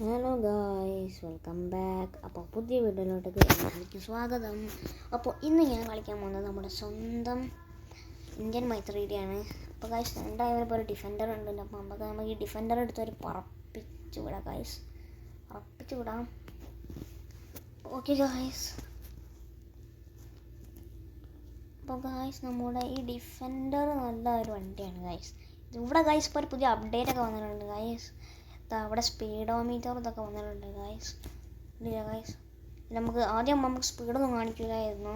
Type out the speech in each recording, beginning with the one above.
Hello guys, welcome back. അപ്പോൾ പുതിയ വീഡിയോയിലോട്ടേക്ക് എല്ലാവർക്കും സ്വാഗതം. അപ്പോൾ ഇന്ന് ഞാൻ കളിക്കാൻ പോകുന്നത് നമ്മുടെ സ്വന്തം ഇന്ത്യൻ മൈത്രിയുടെയാണ്. അപ്പോൾ ഗായ്സ്, രണ്ടായവരിപ്പോൾ ഒരു ഡിഫൻഡർ ഉണ്ട്. അപ്പോൾ നമുക്ക് ഈ ഡിഫൻഡർ എടുത്തൊരു പറപ്പിച്ച് വിടാം ഗായ്സ്, പറപ്പിച്ച് വിടാം. Okay guys. അപ്പോൾ ഗായ്സ്, നമ്മുടെ ഈ ഡിഫൻഡർ നല്ല ഒരു വണ്ടിയാണ് ഗായ്സ്. ഇവിടെ ഗായ്സ് ഇപ്പോൾ ഒരു പുതിയ അപ്ഡേറ്റ് ഒക്കെ വന്നിട്ടുണ്ട് ഗായ്സ്. അവിടെ സ്പീഡോമീറ്റർ ഇതൊക്കെ വന്നിട്ടുണ്ട് ഗായ്സ്. ഇല്ല ഗായ്സ്, നമുക്ക് സ്പീഡൊന്നും കാണിക്കില്ലായിരുന്നു.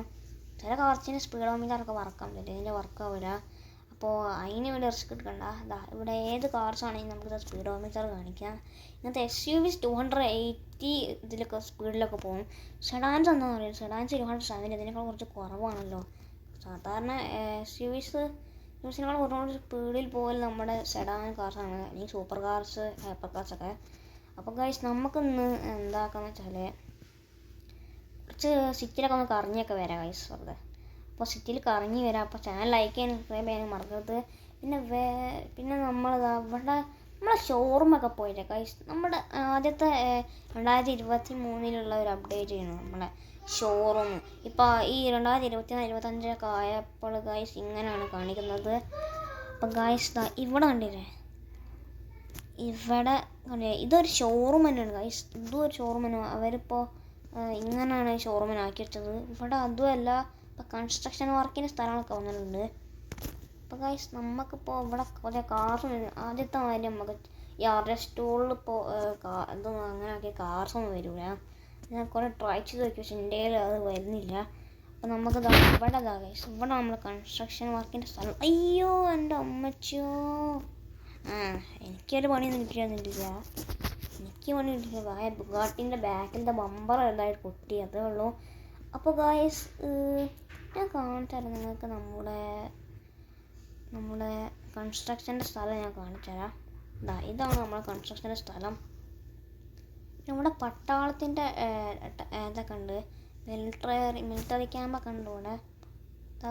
ചില കാർസിന് സ്പീഡോമീറ്ററൊക്കെ വർക്കാൻ പറ്റില്ല, ഇതിൻ്റെ വർക്കാവില്ല. അപ്പോൾ അതിന് വേണ്ടി റിസ്ക് എടുക്കണ്ട. ഇവിടെ ഏത് കാർസ് ആണെങ്കിലും നമുക്ക് സ്പീഡോമീറ്റർ കാണിക്കാം. ഇങ്ങനത്തെ SUVs 280 ഇതിലൊക്കെ സ്പീഡിലൊക്കെ പോകും. സെഡാൻസ് എന്താണെന്ന് പറയുന്നത്, സെഡാൻസ് 270, ഇതിനേക്കാൾ കുറച്ച് കുറവാണല്ലോ. സാധാരണ SUVസിനേക്കാൾ കുറച്ചുകൂടി സ്പീഡിൽ പോകൽ നമ്മുടെ സെഡാൻ കാർസാണ്, അല്ലെങ്കിൽ സൂപ്പർ കാർസ്, ഹൈപ്പർ കാർസൊക്കെ. അപ്പോൾ ഗൈസ്, നമുക്കിന്ന് എന്താക്കാന്ന് വെച്ചാൽ കുറച്ച് സിറ്റിയിലൊക്കെ ഒന്ന് കറങ്ങിയൊക്കെ വരാം ഗൈസ്, വെറുതെ. അപ്പോൾ സിറ്റിയിൽ കറങ്ങി വരാം. അപ്പോൾ ചാനൽ ലൈക്ക് ചെയ്യാനും സബ്സ്ക്രൈബ് ചെയ്യാനും മറക്കരുത്. പിന്നെ നമ്മളെ ഷോറൂമൊക്കെ പോയില്ലേ ഗൈസ്. നമ്മുടെ ആദ്യത്തെ 2023 ഒരു അപ്ഡേറ്റ് ചെയ്യണം നമ്മളെ ഷോറൂം. ഇപ്പോൾ ഈ 2024-25 ആയപ്പോൾ ഗൈസ് ഇങ്ങനെയാണ് കാണിക്കുന്നത്. അപ്പം ഗൈസ്, ഇവിടെ കണ്ടില്ലേ, ഇവിടെ കണ്ടില്ലേ, ഇതൊരു ഷോറൂം തന്നെയാണ് ഗൈസ്. ഇതും ഒരു ഷോറൂം തന്നെ. അവരിപ്പോൾ ഇങ്ങനെയാണ് ഷോറൂമിനാക്കി വെച്ചത്. ഇവിടെ അതുമല്ല, ഇപ്പോൾ കൺസ്ട്രക്ഷൻ വർക്കിൻ്റെ സ്ഥലങ്ങളൊക്കെ വന്നിട്ടുണ്ട്. അപ്പോൾ ഗൈസ്, നമുക്കിപ്പോൾ ഇവിടെ കുറേ കാർസ്. ആദ്യത്തെ മാതിരി നമുക്ക് ഈ സ്റ്റോളിൽ ഇപ്പോൾ ഇതൊന്നും അങ്ങനെ ആക്കിയ കാർസൊന്നും വരില്ല. ഞാൻ കുറേ ട്രൈ ചെയ്ത് നോക്കി, പക്ഷേ ഇന്ത്യയിൽ അത് വരുന്നില്ല. അപ്പോൾ നമുക്ക് ഇവിടെ ഗൈസ്, ഇവിടെ നമ്മൾ കൺസ്ട്രക്ഷൻ വർക്കിൻ്റെ സ്ഥലം. അയ്യോ എൻ്റെ അമ്മച്ചോ, എനിക്കൊരു പണിയൊന്നും കിട്ടിയിരുന്നില്ല. എനിക്ക് പണി കിട്ടിയില്ല. ബുഗാട്ടിൻ്റെ ബാക്കിലത്തെ ബമ്പർ എന്തായിട്ട് പൊട്ടി, അതേ ഉള്ളൂ. അപ്പോൾ ഗൈസ്, ഞാൻ കാണിച്ചുതരാം നിങ്ങൾക്ക് നമ്മുടെ കൺസ്ട്രക്ഷൻ്റെ സ്ഥലം ഞാൻ കാണിച്ചുതരാം. ഇതാണ് നമ്മുടെ കൺസ്ട്രക്ഷൻ്റെ സ്ഥലം. നമ്മുടെ പട്ടാളത്തിൻ്റെ ഇതൊക്കെ ഉണ്ട്, മിലിറ്ററി ക്യാമ്പൊക്കെ ഉണ്ട് ഇവിടെ.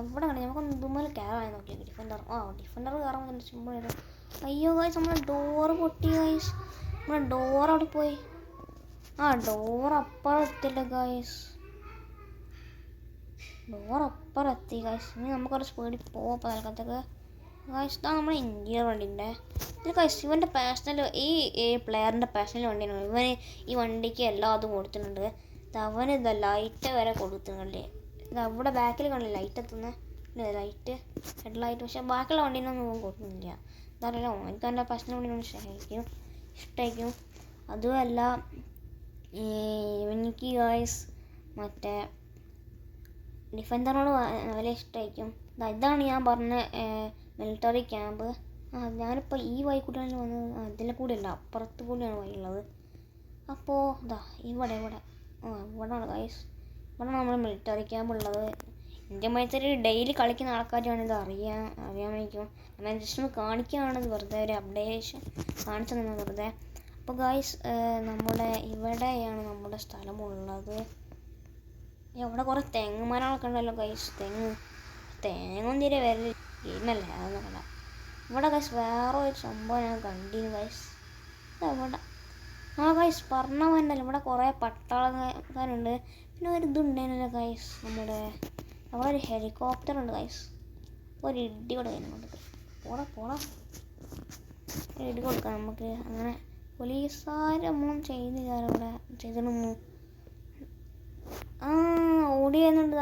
ഇവിടെ കണ്ട് നമുക്കൊന്ന് ഇതുപോലെ കയറാൻ നോക്കി. ഡിഫൻഡർ കയറാൻ പറ്റുന്ന സിമ്പിൾ ആയിട്ട്. അയ്യോ ഗൈസ്, നമ്മുടെ ഡോറ് പൊട്ടി ഗൈസ്. നമ്മുടെ ഡോർ അവിടെ പോയി. ഡോർ അപ്പുറം എത്തില്ല ഗൈസ്, ഡോർ അപ്പുറം എത്തി ഗൈസ്. ഇനി നമുക്കൊരു സ്പീഡിൽ പോകാം. അപ്പോൾ തൽക്കാലത്തേക്ക് ഗൈസ്, ഇതാണ് നമ്മുടെ ഇന്ത്യൻ വണ്ടിൻ്റെ ഇത് ഗൈസ്. ഇവൻ്റെ പേഴ്സണൽ, ഈ പ്ലെയറിൻ്റെ പേഴ്സണൽ വണ്ടിയാണ്. ഇവന് ഈ വണ്ടിക്ക് എല്ലാതും കൊടുത്തിട്ടുണ്ട്. അവന് ലൈറ്റ് വരെ കൊടുത്തിട്ടുണ്ട്. അവിടെ ബാക്കിൽ കണ്ടില്ല ലൈറ്റ് എത്തുന്നത്, ലൈറ്റ് ഹെഡ്ലൈറ്റ്. പക്ഷേ ബാക്കിയുള്ള വണ്ടീനൊന്നും കൊടുക്കുന്നില്ല. അതറിയില്ല, എനിക്ക് എൻ്റെ പേഴ്സണൽ വണ്ടിനൊന്നും ഇഷ്ടമായിരിക്കും. അതുമല്ല, എനിക്ക് ഗൈസ് മറ്റേ ഡിഫൻഡറിനോട് വലിയ ഇഷ്ടമായിരിക്കും. ഇതാണ് ഞാൻ പറഞ്ഞ മിലിറ്ററി ക്യാമ്പ്. ഞാനിപ്പോൾ ഈ വഴിക്കൂടിയാണ് വന്നത്, അതിലെ കൂടെയല്ല, അപ്പുറത്ത് കൂടിയാണ് വഴിയുള്ളത്. അപ്പോൾ ഇവിടെയാണ് ഗൈസ്, ഇവിടെ നമ്മൾ മിലിറ്ററി ക്യാമ്പ് ഉള്ളത്. ഇന്ത്യൻ മൈത്രി ഡെയിലി കളിക്കുന്ന ആൾക്കാരാണ് ഇത് അറിയാമായിരിക്കും. ഞാൻ ജസ്റ്റ് ഒന്ന് കാണിക്കുകയാണത്, വെറുതെ ഒരു അപ്ഡേഷൻ കാണിച്ചു തന്നെ വെറുതെ. അപ്പോൾ ഗൈസ്, ഇവിടെയാണ് നമ്മുടെ സ്ഥലമുള്ളത്. ഇവിടെ കുറേ തെങ്ങ് മരങ്ങളൊക്കെ ഉണ്ടല്ലോ ഗൈസ്. തേങ്ങൊന്നും തീരെ വരല് ഗെയിമല്ലേ, അതൊന്നും കണ്ട. ഇവിടെ ഗൈസ് വേറെ ഒരു സംഭവം ഞാൻ കണ്ടിരുന്നു ഗൈസ്. ഇവിടെ ഗൈസ് പറഞ്ഞ പോലെയല്ല, ഇവിടെ കുറേ പട്ടാളക്കാരുണ്ട്. പിന്നെ ഒരു ഇതുണ്ടായിരുന്നല്ലോ ഗൈസ്, അവിടെ ഒരു ഹെലികോപ്റ്റർ ഉണ്ട് ഗൈസ്. ഒരു ഇടി കൊടുക്കാൻ പോടാ ഇടി കൊടുക്കാം നമുക്ക്. അങ്ങനെ പോലീസുകാരൊന്നും ചെയ്യുന്നില്ല ഇവിടെ, ചെയ്തിട്ടൊന്നും. ഓടി ചെയ്യുന്നുണ്ട്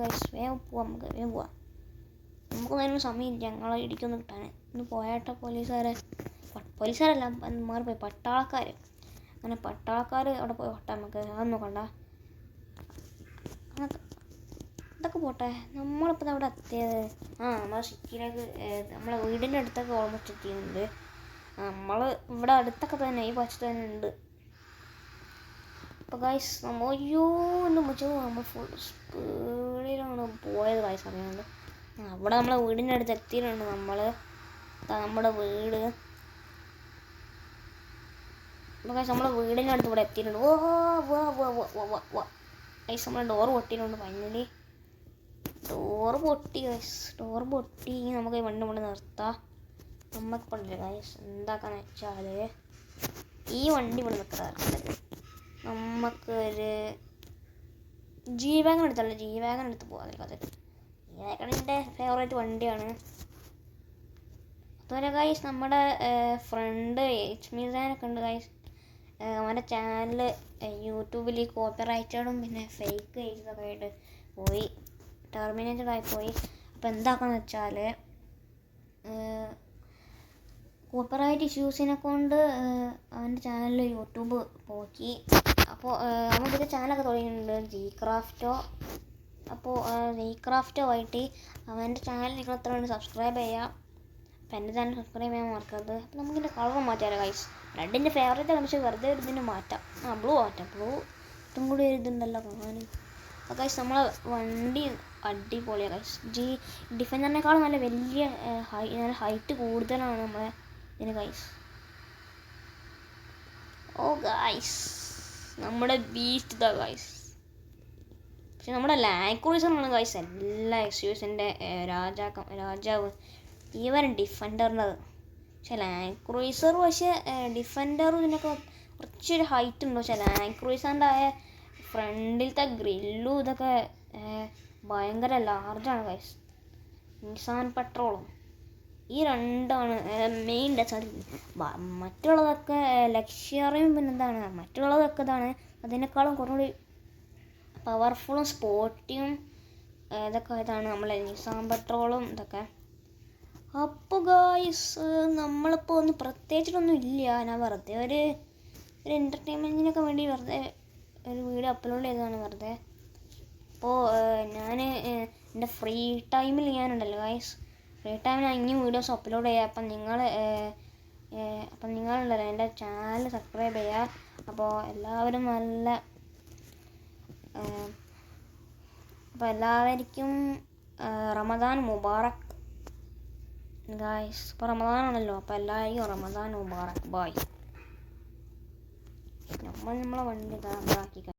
ഗൈസ്. വേഗം പോവാം, വേഗം പോവാം. നമുക്കൊന്നും അതിനൊന്നും സമയമില്ല, ഞങ്ങളെ ഇടിക്കൊന്നും കിട്ടാൻ. ഇന്ന് പോയാട്ടോ പോലീസുകാരല്ല, മാറിപ്പോയി, പട്ടാളക്കാർ. അങ്ങനെ പട്ടാളക്കാർ അവിടെ പോയി വട്ടാ. നമുക്ക് അതൊന്നും കണ്ട, ഇതൊക്കെ പോട്ടെ. നമ്മളിപ്പോൾ അവിടെ എത്തിയത് നമ്മളെ സിറ്റിയിലേക്ക്, നമ്മളെ വീടിൻ്റെ അടുത്തൊക്കെ ഓൾമോസ്റ്റ് എത്തിയിട്ടുണ്ട്. നമ്മൾ ഇവിടെ അടുത്തൊക്കെ തന്നെ, ഈ വശത്ത് തന്നെ ഉണ്ട്. അപ്പോൾ ഗൈസ്, നമ്മൾ ഫുൾ സ്പീഡിലാണ് പോയത് ഗൈസ്, അറിയാണ്ട്. അവിടെ നമ്മളെ വീടിൻ്റെ അടുത്ത് എത്തിയിട്ടുണ്ട്. നമ്മുടെ വീട് നമ്മുടെ വീടിൻ്റെ അടുത്ത് ഇവിടെ എത്തിയിട്ടുണ്ട്. ഗൈസ്, നമ്മളെ ഡോറ് പൊട്ടിയിട്ടുണ്ട്. ഫൈനലി ഡോറ് പൊട്ടി ഗൈസ്, ഡോറ് പൊട്ടി. നമുക്ക് ഈ വണ്ടി കൊണ്ട് നിർത്താം. നമുക്ക് പണ്ടില്ല ഗൈസ്, എന്താക്കാന്ന് വെച്ചാൽ ഈ വണ്ടി ഇവിടെ നിൽക്കുന്നത് നമുക്കൊരു G-Wagon എടുത്തല്ല, G-Wagon എടുത്ത് പോകാം. G-Wagon എൻ്റെ ഫേവറേറ്റ് വണ്ടിയാണ്. അതുപോലെ ഗൈസ് നമ്മുടെ ഫ്രണ്ട് HMZanൊക്കെ ഉണ്ട് ഗൈസ്. അവൻ്റെ ചാനൽ യൂട്യൂബിൽ കോപ്പിറൈറ്റഡും പിന്നെ ഫേക്ക് പേജൊക്കെ ആയിട്ട് പോയി, ടെർമിനേറ്റഡായി പോയി. അപ്പോൾ എന്താക്കാന്ന് വെച്ചാൽ കോപ്പിറൈറ്റ് ഇഷ്യൂസിനെ കൊണ്ട് അവൻ്റെ ചാനൽ യൂട്യൂബ് പോക്കി. അപ്പോൾ അവൻ പുതിയ ചാനലൊക്കെ തുടങ്ങിയിട്ടുണ്ട്, Gcraftോ. അപ്പോൾ Gcraftോ ആയിട്ട് അവൻ്റെ ചാനൽ നിങ്ങൾ എത്ര വേണ്ടി സബ്സ്ക്രൈബ് ചെയ്യാം. അപ്പോൾ എൻ്റെ ചാനൽ സബ്സ്ക്രൈബ് ചെയ്യാൻ മറക്കരുത്. അപ്പോൾ നമുക്കിൻ്റെ കളർ മാറ്റാമല്ലോ ഗൈസ്. റെഡിൻ്റെ ഫേവറേറ്റ് ആണ്, പക്ഷേ വെറുതെ ഇതിന് മാറ്റാം. ബ്ലൂ മാറ്റാം. ബ്ലൂ ഇതും കൂടി ഇതുണ്ടല്ലോ കാണാൻ. അപ്പോൾ ഗൈസ് നമ്മളെ വണ്ടി അടിപൊളിയാണ് ഗൈസ്. ഡിഫൻഡറിനേക്കാളും നല്ല വലിയ നല്ല ഹൈറ്റ് കൂടുതലാണ് നമ്മളെ ഇതിന് ഗൈസ്. ഓ ഗൈസ് നമ്മുടെ ബീസ്റ്റ് ഇതാ ഗൈസ്. പക്ഷെ നമ്മുടെ ലാൻഡ് ക്രൂസറാണ് ഗൈസ് എല്ലാ എക്സ്യൂസിൻ്റെ രാജാവ്. ഇവൻ ഡിഫൻഡറിൻ്റെത്. പക്ഷെ ലാൻഡ് ക്രൂസർ പക്ഷേ ഡിഫൻഡറും ഇതിനൊക്കെ കുറച്ചൊരു ഹൈറ്റ് ഉണ്ട്. പക്ഷെ ലാൻഡ് ക്രൂസറിൻ്റെ ഫ്രണ്ടിലത്തെ ഗ്രില്ലും ഇതൊക്കെ ഭയങ്കര ലാർജാണ് ഗൈസ്. നിസാൻ പെട്രോളും ഈ രണ്ടാണ് മെയിൻ മറ്റുള്ളതൊക്കെ ലക്ഷ്യറിയും പിന്നെന്താണ് മറ്റുള്ളതൊക്കെ ഇതാണ്. അതിനേക്കാളും കുറച്ചുകൂടി പവർഫുള്ളും സ്പോർട്ടിയും ഇതൊക്കെ ഇതാണ് നമ്മളെ നിസാൻ പെട്രോളും ഇതൊക്കെ. അപ്പോൾ ഗായ്സ് നമ്മളിപ്പോൾ ഒന്നും പ്രത്യേകിച്ചിട്ടൊന്നും ഇല്ല. ഞാൻ വെറുതെ ഒരു എൻ്റർടൈൻമെൻറ്റിനൊക്കെ വേണ്ടി വെറുതെ ഒരു വീഡിയോ അപ്ലോഡ് ചെയ്തതാണ് വെറുതെ. അപ്പോൾ ഞാൻ എൻ്റെ ഫ്രീ ടൈമിൽ ഞാനുണ്ടല്ലോ ഗൈസ്, ഫ്രീ ടൈമിൽ ഞാൻ ഇനിയും വീഡിയോസ് അപ്ലോഡ് ചെയ്യാം. അപ്പം നിങ്ങളുണ്ടല്ലോ എൻ്റെ ചാനൽ സബ്സ്ക്രൈബ് ചെയ്യുക. അപ്പോൾ എല്ലാവർക്കും റമദാൻ മുബാറക് ഗായ്സ്. ഇപ്പോൾ റമദാനാണല്ലോ, അപ്പോൾ എല്ലാവർക്കും റമദാൻ മുബാറക്. ബായ്. നമ്മളെ വണ്ടി ഇതാക്കി